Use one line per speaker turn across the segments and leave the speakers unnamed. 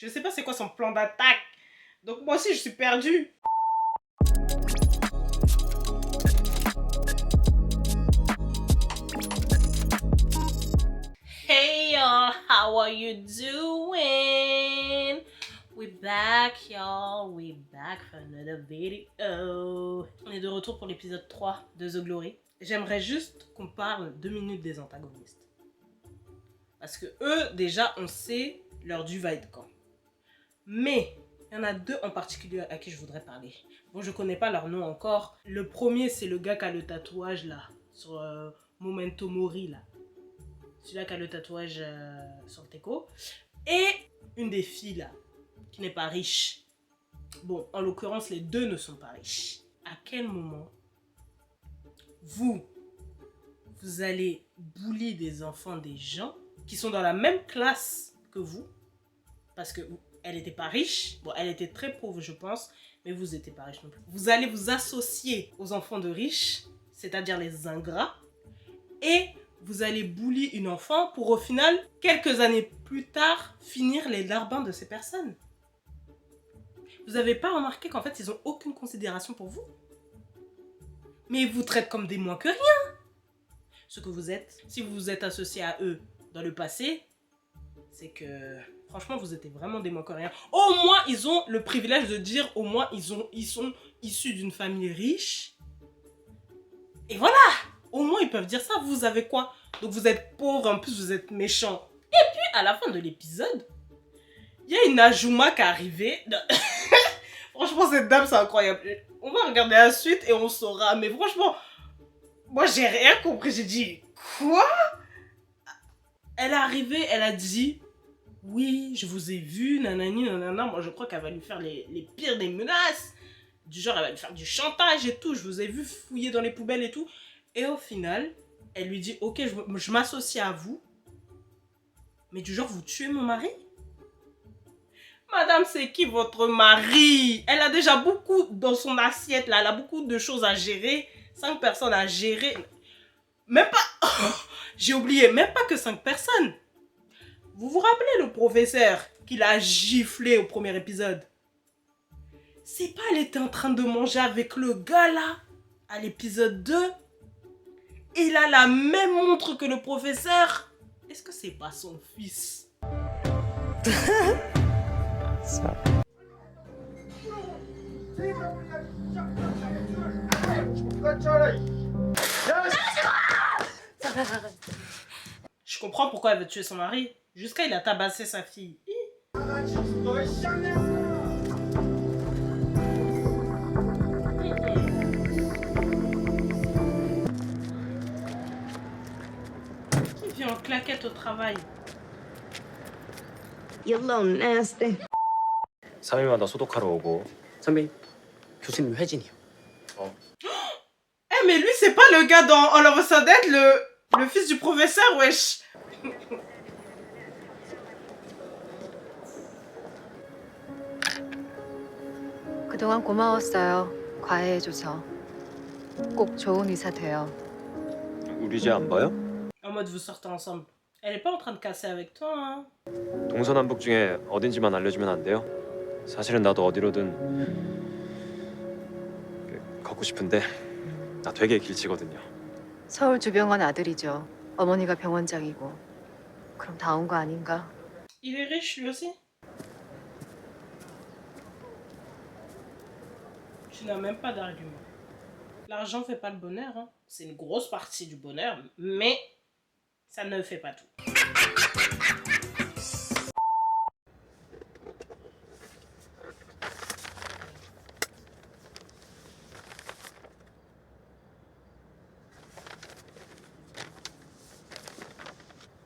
Je sais pas c'est quoi son plan d'attaque. Donc moi aussi, je suis perdue. Hey y'all, how are you doing? We back y'all, we back for another video. On est de retour pour l'épisode 3 de The Glory. J'aimerais juste qu'on parle 2 minutes des antagonistes. Parce que eux, déjà, on sait leur dû va être quand. Mais, il y en a deux en particulier à qui je voudrais parler. Bon, je connais pas leur nom encore. Le premier, c'est le gars qui a le tatouage là, sur Memento Mori là. Celui-là qui a le tatouage sur le teco. Et une des filles là, qui n'est pas riche. Bon, en l'occurrence, les deux ne sont pas riches. À quel moment vous allez bully des enfants des gens qui sont dans la même classe que vous, parce que elle n'était pas riche, bon, elle était très pauvre je pense, mais vous n'étiez pas riche non plus. Vous allez vous associer aux enfants de riches, c'est-à-dire les ingrats, et vous allez bully une enfant pour au final, quelques années plus tard, finir les larbins de ces personnes. Vous n'avez pas remarqué qu'en fait, ils n'ont aucune considération pour vous? Mais ils vous traitent comme des moins que rien. Ce que vous êtes, si vous vous êtes associé à eux dans le passé, c'est que franchement vous étiez vraiment des moins que rien. Au moins ils ont le privilège de dire au moins ils sont issus d'une famille riche. Et voilà, au moins ils peuvent dire ça. Vous avez quoi? Donc vous êtes pauvre, en plus vous êtes méchant. Et puis à la fin de l'épisode, il y a une Ajuma qui est arrivée. Franchement cette dame c'est incroyable. On va regarder la suite et on saura. Mais franchement, moi j'ai rien compris. J'ai dit quoi? Elle est arrivée, elle a dit oui, je vous ai vu, nanani, nanana. Moi, je crois qu'elle va lui faire les pires des menaces. Du genre, elle va lui faire du chantage et tout. Je vous ai vu fouiller dans les poubelles et tout. Et au final, elle lui dit, ok, je m'associe à vous. Mais du genre, vous tuez mon mari? Madame, c'est qui votre mari? Elle a déjà beaucoup dans son assiette, là. Elle a beaucoup de choses à gérer. 5 personnes à gérer. Même pas... J'ai oublié, même pas que 5 personnes. Vous vous rappelez le professeur qui l'a giflé au premier épisode? C'est pas elle était en train de manger avec le gars là, à l'épisode 2? Il a la même montre que le professeur. Est-ce que c'est pas son fils? Ça. Je comprends pourquoi elle veut tuer son mari. Jusqu'à il a tabassé sa fille. Qui vient en claquette au travail?
You little nasty.
3일마다 소독하러 오고.
선배님, 교수님 회진이요.
Eh mais lui c'est pas le gars dans All of a Sudden, le fils du professeur, wesh.
그동안 고마웠어요. 과외해줘서. 꼭 좋은 의사 돼요.
우리 이제 안 봐요?
En mode vous sortez ensemble. Elle est pas en train de casser avec toi, hein?
동서남북 중에 어딘지만 알려주면 안 돼요? 사실은 나도 어디로든 걷고 싶은데 나 되게 길치거든요.
서울 주병원 아들이죠. 어머니가 병원장이고. 그럼 다 온 거 아닌가?
Il est riche lui aussi? Tu n'as même pas d'argument. L'argent fait pas le bonheur, hein. C'est une grosse partie du bonheur, mais ça ne fait pas tout.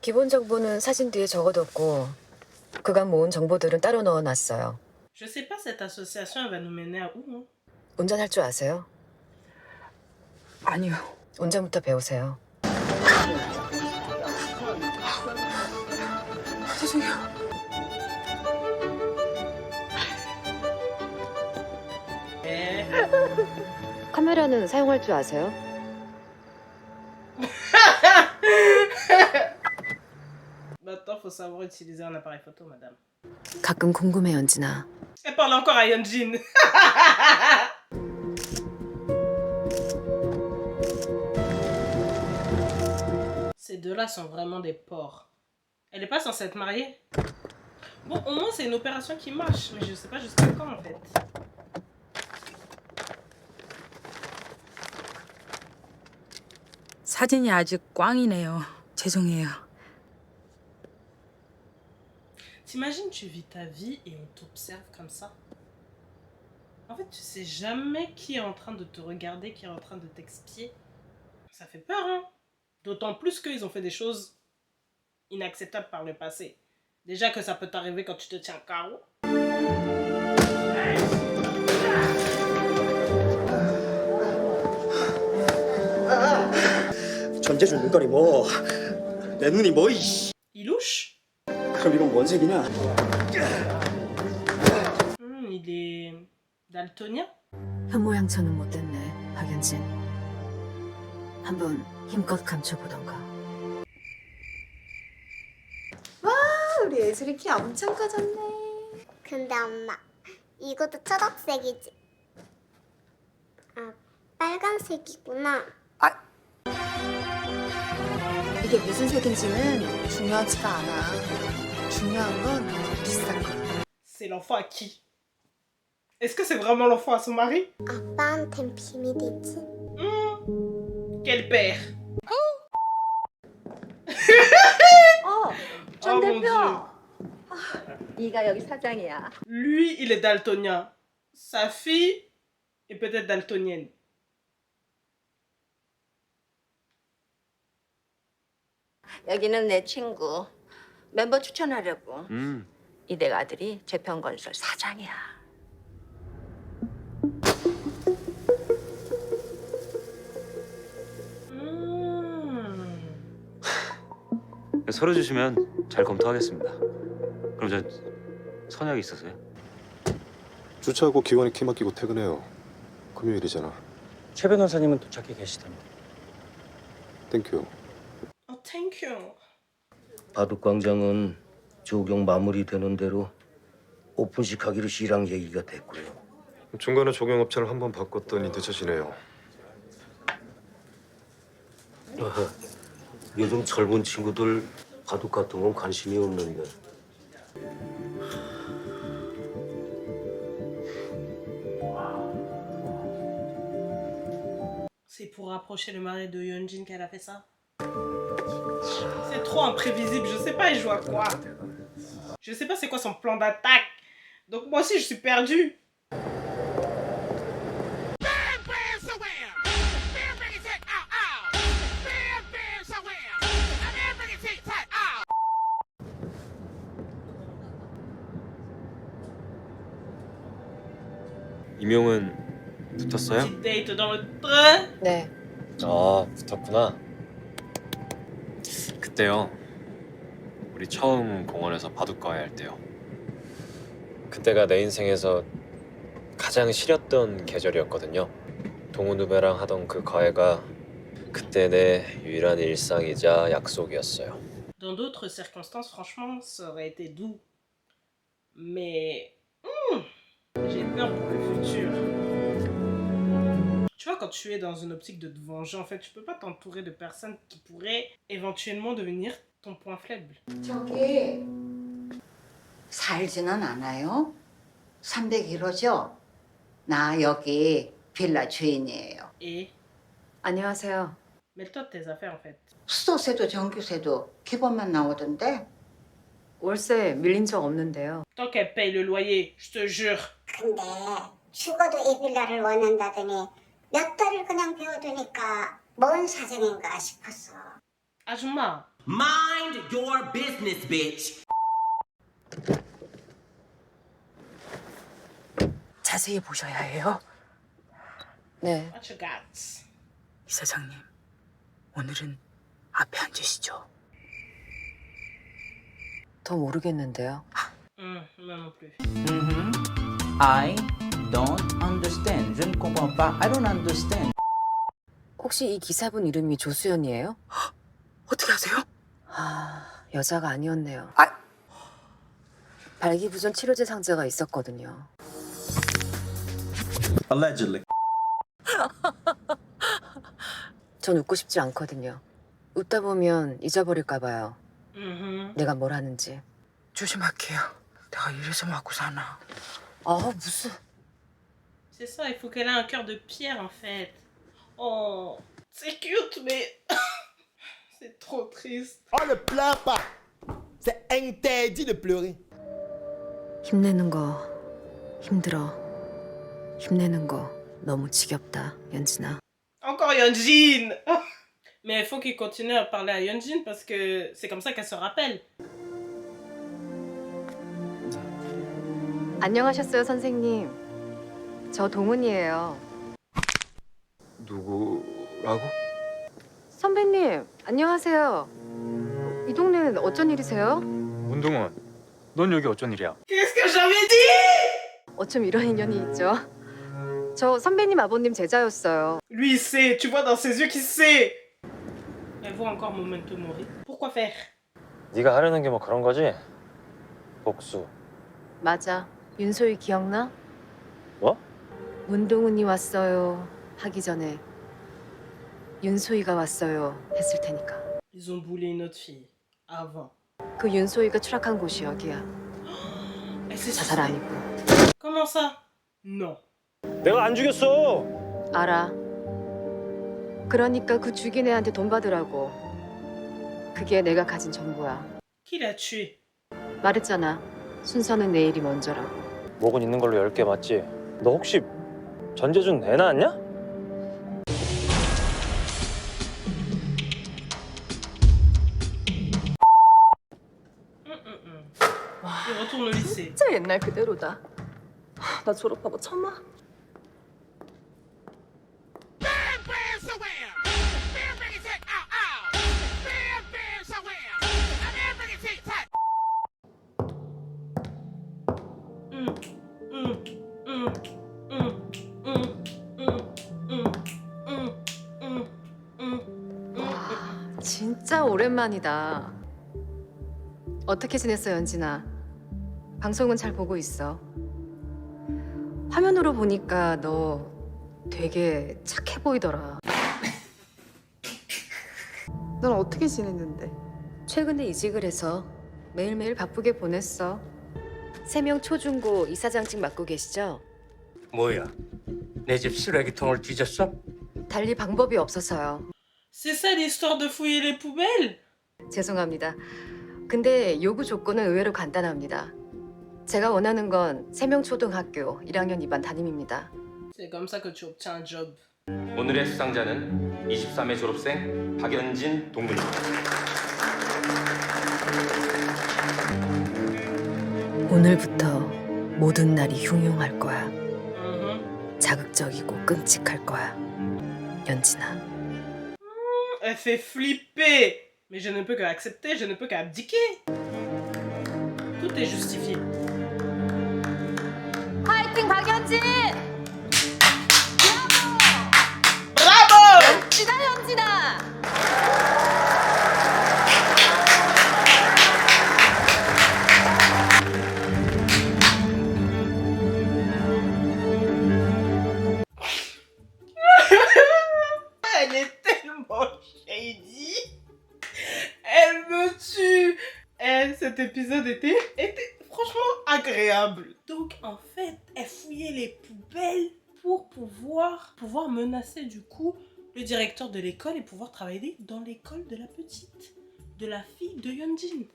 기본 정보는 사진 뒤에 적어뒀고 그간 모은 정보들은 따로 넣어놨어요.
Je sais pas cette association elle va nous mener à où, hein?
운전할 줄 아세요?
아니요.
운전부터 배우세요.
죄송해요.
카메라는 사용할 줄 아세요?
Maintenant, faut savoir utiliser un appareil photo, madame.
가끔 궁금해, 연진아.
Elle parle encore à Yeonjin. Ces deux-là sont vraiment des porcs. Elle est pas censée être mariée. Bon, au moins c'est une opération qui marche, mais je sais pas jusqu'à quand en fait.
사진이 아직 꽝이네요. 죄송해요.
T'imagines, tu vis ta vie et on t'observe comme ça. En fait, tu sais jamais qui est en train de te regarder, qui est en train de t'expier. Ça fait peur, hein. D'autant plus qu'ils ont fait des choses inacceptables par le passé. Déjà que ça peut t'arriver quand tu te tiens KO.
전재준 눈깔이 뭐? 내 눈이 뭐 이씨?
Il louche.
그럼 이건 뭔 색이냐?
Il est daltonien.
현모양처는 못됐네, 박연진. 한번 힘껏 감춰보던가.
우리 예슬이 키 엄청 커졌네.
근데 엄마, 이것도 초록색이지? 아, 빨간색이구나.
이게 무슨 색인지는 중요하지가 않아. 중요한 건 비싼 거.
C'est l'enfant à qui? Est-ce que c'est vraiment l'enfant à son mari?
아빠한텐 비밀이지?
Quel père?
전
Oh mon
대표.
Dieu.
네가 여기 사장이야.
Lui, il est daltonien. Sa fille est peut-être daltonienne.
여기는 내 친구. 멤버 추천하려고. 이댁 아들이 재평건설 사장이야.
서류 주시면 잘 검토하겠습니다. 그럼 저 선약이 있어서요.
주차하고 기관에 키 맡기고 퇴근해요. 금요일이잖아.
최 변호사님은 도착해 계시답니다.
땡큐.
Oh, thank you.
바둑광장은 조경 마무리되는 대로 오픈식 하기로 씨랑 얘기가 됐고요.
중간에 조경업체를 한 번 바꿨더니 늦어지네요.
요즘 젊은 친구들 바둑 같은 건 관심이 없는데.
C'est pour rapprocher le mari de Yeonjin qu'elle a fait ça. C'est trop imprévisible, je sais pas il joue à quoi. Je sais pas c'est quoi son plan d'attaque. Donc moi aussi je suis perdue.
임용은 붙었어요?
Petite date dans le train.
네.
아, 붙었구나. 그때요. 우리 처음 공원에서 바둑과외 할 때요. 그때가 내 인생에서 가장 시렸던 계절이었거든요. 동훈 후배랑 하던 그 과외가 그때 내 유일한 일상이자 약속이었어요.
Dans d'autres circonstances, franchement, ça aurait été doux. Mais j'ai peur pour le futur. Tu vois, quand tu es dans une optique de te venger, en fait, tu peux pas t'entourer de personnes qui pourraient éventuellement devenir ton point faible.
저기 살지는 않아요? 301호죠? 나 여기 빌라 주인이에요.
Et
안녕하세요.
mets-toi de tes affaires, en fait.
수도세도 전기세도 기본만 나오던데.
월세 밀린 적 없는데요.
Tant qu'elle paye le loyer, je te jure.
근데 죽어도 이 빌라를 원한다더니 몇 달을 그냥 비워두니까 뭔 사정인가 싶었어.
Ajuma,
Mind your business, bitch.
자세히 보셔야 해요.
네.
what you got?
이사장님, 오늘은 앞에 앉으시죠.
더 모르겠는데요.
Moi non plus.
I don't understand. Je ne comprends pas. I don't understand.
혹시 이 기사분 이름이 조수연이에요?
어떻게 아세요?
아, 여자가 아니었네요. 발기부전 치료제 상자가 있었거든요.
Allegedly.
전 웃고 싶지 않거든요. 웃다 보면 잊어버릴까 봐요. 내가 뭘 하는지.
조심할게요. 내가 이래서 맞고 사나.
아, 무슨...
C'est ça, il faut qu'elle ait un cœur de pierre en fait. Oh, c'est cute, mais c'est trop triste.
On ne pleure pas. C'est interdit de pleurer.
힘내는 거 힘들어. 힘내는 거 너무 지겹다, 연진아.
Encore Yeonjin. Mais il faut qu'il continue à parler à Yeonjin parce que c'est comme ça qu'elle se rappelle.
안녕하셨어요, 선생님. 저 동은이에요.
누구라고?
선배님, 안녕하세요. 이 동네는 어쩐 일이세요?
문동원, 넌 여기 어쩐 일이야?
Qu'est-ce que j'avais dit?
어쩜 이런 인연이 있죠? 저 선배님 아버님 제자였어요.
Lui il sait, tu vois dans ses yeux qu'il sait. Elle voit encore Memento Mori. Pourquoi faire?
네가 하려는 게 뭐 그런 거지? 복수.
맞아. 윤소희 기억나?
뭐?
문동은이 왔어요 하기 전에 윤소희가 왔어요 했을 테니까.
Ils ont boulé une autre fille avant.
그 윤소희가 추락한 곳이 여기야.
Elle s'est
자살
suicidée.
아니고.
Comment ça? Non.
내가 안 죽였어.
알아. 그러니까 그 죽인 애한테 돈 받으라고. 그게 내가 가진 정보야.
Qui l'a tué?
말했잖아. 순서는 내일이 먼저라고.
목은 있는 걸로 10개 맞지? 너 혹시 전재준 애 낳았냐?
Il retourne au lycée.
진짜 옛날 그대로다. 나 졸업하고 처음 와.
와, 진짜 오랜만이다. 어떻게 지냈어, 연진아? 방송은 잘 보고 있어. 화면으로 보니까 너 되게 착해 보이더라.
넌 어떻게 지냈는데?
최근에 이직을 해서 매일매일 바쁘게 보냈어. 3명 초중고 이사장직 맡고 계시죠?
뭐야? 내 집 쓰레기통을 뒤졌어?
달리 방법이 없어서요.
C'est ça l'histoire de fouiller les poubelles?
죄송합니다. 근데 요구 조건은 의외로 간단합니다. 제가 원하는 건 3명 초등학교 1학년 2반 담임입니다.
C'est comme ça que tu obtiens un job.
오늘의 수상자는 23회 졸업생 박연진 동문입니다.
오늘부터 모든 날이 흉흉할 거야. 자극적이고 끔찍할 거야. 연진아.
Elle fait flipper. Mais je ne peux qu'accepter, je ne peux qu'abdiquer. Tout est justifié.
파이팅 박연진!
Bravo!
연진아, 연진아!
Elle est tellement shady. Elle me tue. Cet épisode était franchement agréable. Donc en fait, elle fouillait les poubelles pour pouvoir menacer du coup le directeur de l'école et pouvoir travailler dans l'école de la petite, de la fille de Yeonjin.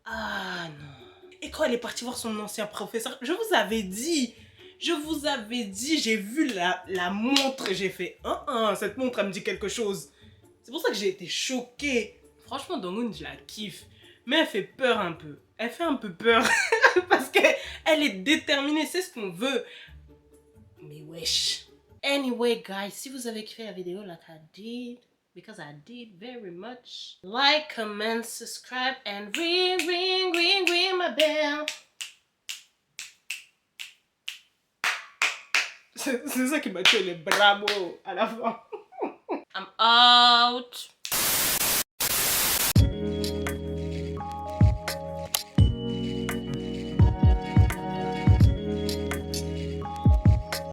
Ah non. Et quand elle est partie voir son ancien professeur, je vous avais dit, j'ai vu la montre et j'ai fait cette montre elle me dit quelque chose. C'est pour ça que j'ai été choquée. Franchement, Donghoon, je la kiffe. Mais elle fait peur un peu. Elle fait un peu peur. Parce qu'elle est déterminée, c'est ce qu'on veut. Mais wesh. Anyway, guys, si vous avez kiffé la vidéo like I did, because I did very much, like, comment, subscribe, and ring my bell. C'est ça qui m'a tué les bravos à la fin. I'm out.